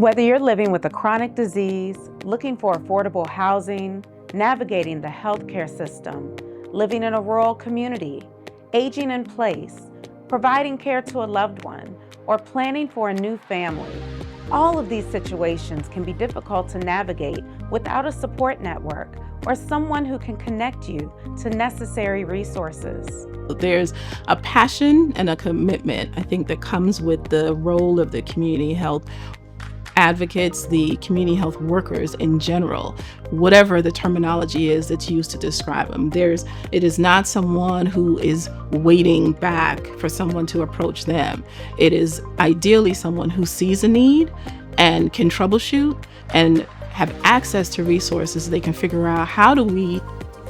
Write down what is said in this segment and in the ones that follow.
Whether you're living with a chronic disease, looking for affordable housing, navigating the healthcare system, living in a rural community, aging in place, providing care to a loved one, or planning for a new family, all of these situations can be difficult to navigate without a support network or someone who can connect you to necessary resources. There's a passion and a commitment, I think, that comes with the role of the community health advocates, the community health workers in general, whatever the terminology is that's used to describe them. It is not someone who is waiting back for someone to approach them. It is ideally someone who sees a need and can troubleshoot and have access to resources. They can figure out, how do we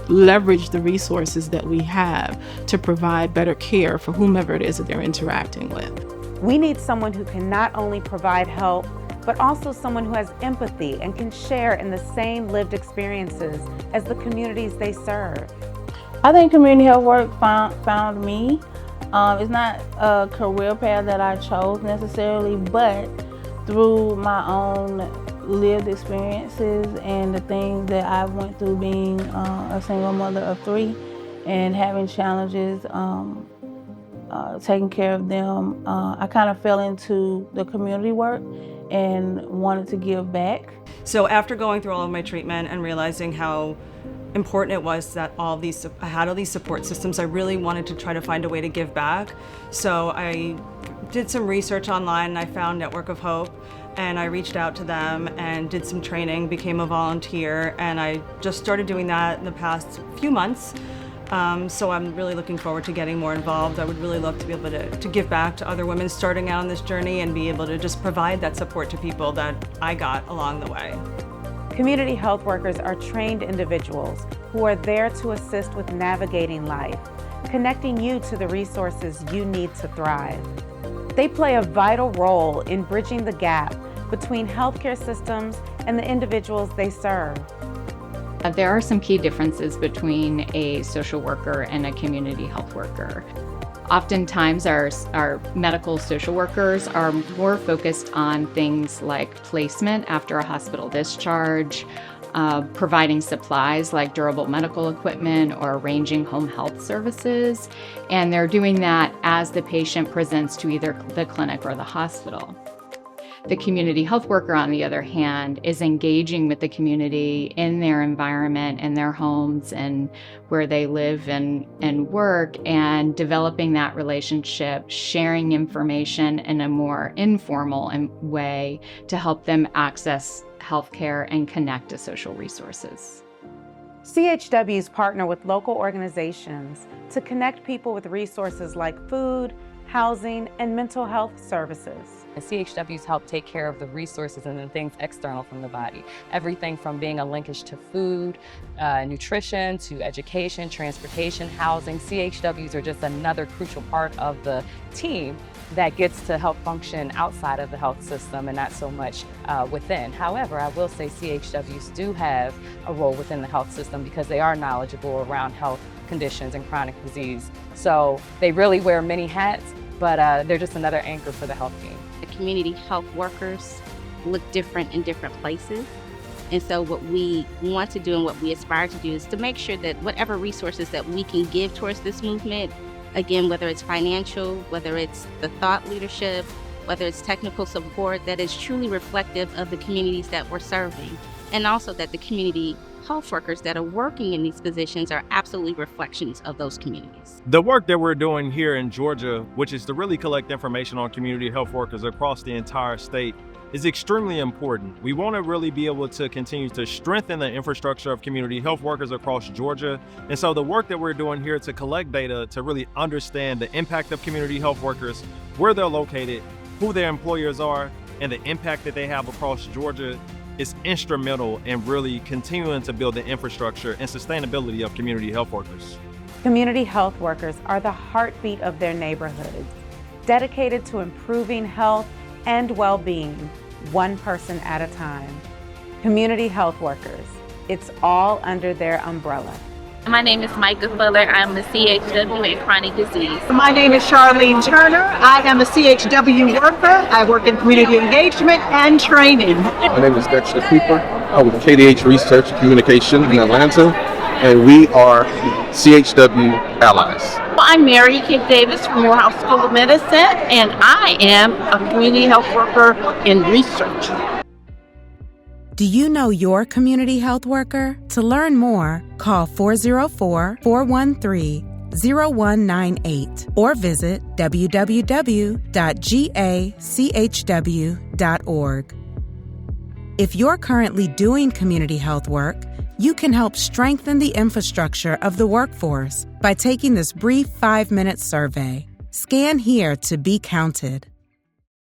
leverage the resources that we have to provide better care for whomever it is that they're interacting with. We need someone who can not only provide help, but also someone who has empathy and can share in the same lived experiences as the communities they serve. I think community health work found me. It's not a career path that I chose necessarily, but through my own lived experiences and the things that I went through being a single mother of 3 and having challenges, taking care of them, I kind of fell into the community work and wanted to give back. So after going through all of my treatment and realizing how important it was that I had all these support systems, I really wanted to try to find a way to give back. So I did some research online and I found Network of Hope, and I reached out to them and did some training, became a volunteer, and I just started doing that in the past few months. So I'm really looking forward to getting more involved. I would really love to be able to give back to other women starting out on this journey and be able to just provide that support to people that I got along the way. Community health workers are trained individuals who are there to assist with navigating life, connecting you to the resources you need to thrive. They play a vital role in bridging the gap between healthcare systems and the individuals they serve. There are some key differences between a social worker and a community health worker. Oftentimes our medical social workers are more focused on things like placement after a hospital discharge, providing supplies like durable medical equipment, or arranging home health services. And they're doing that as the patient presents to either the clinic or the hospital. The community health worker, on the other hand, is engaging with the community in their environment, in their homes, and where they live and work, and developing that relationship, sharing information in a more informal way to help them access healthcare and connect to social resources. CHWs partner with local organizations to connect people with resources like food, housing, and mental health services. And CHWs help take care of the resources and the things external from the body. Everything from being a linkage to food, nutrition, to education, transportation, housing. CHWs are just another crucial part of the team that gets to help function outside of the health system and not so much within. However, I will say CHWs do have a role within the health system because they are knowledgeable around health conditions and chronic disease. So they really wear many hats, but they're just another anchor for the health team. The community health workers look different in different places. And so what we want to do and what we aspire to do is to make sure that whatever resources that we can give towards this movement, again, whether it's financial, whether it's the thought leadership, whether it's technical support, that is truly reflective of the communities that we're serving. And also that the community health workers that are working in these positions are absolutely reflections of those communities. The work that we're doing here in Georgia, which is to really collect information on community health workers across the entire state, is extremely important. We want to really be able to continue to strengthen the infrastructure of community health workers across Georgia. And so the work that we're doing here to collect data to really understand the impact of community health workers, where they're located, who their employers are, and the impact that they have across Georgia is instrumental in really continuing to build the infrastructure and sustainability of community health workers. Community health workers are the heartbeat of their neighborhoods, dedicated to improving health and well-being, one person at a time. Community health workers, it's all under their umbrella. My name is Micah Fuller. I'm a CHW in chronic disease. My name is Charlene Turner. I am a CHW worker. I work in community engagement and training. My name is Dexter Cooper. I'm with KDH Research and Communication in Atlanta, and we are CHW allies. I'm Mary Kate Davis from Morehouse School of Medicine, and I am a community health worker in research. Do you know your community health worker? To learn more, call 404-413-0198 or visit www.gachw.org. If you're currently doing community health work, you can help strengthen the infrastructure of the workforce by taking this brief 5-minute survey. Scan here to be counted.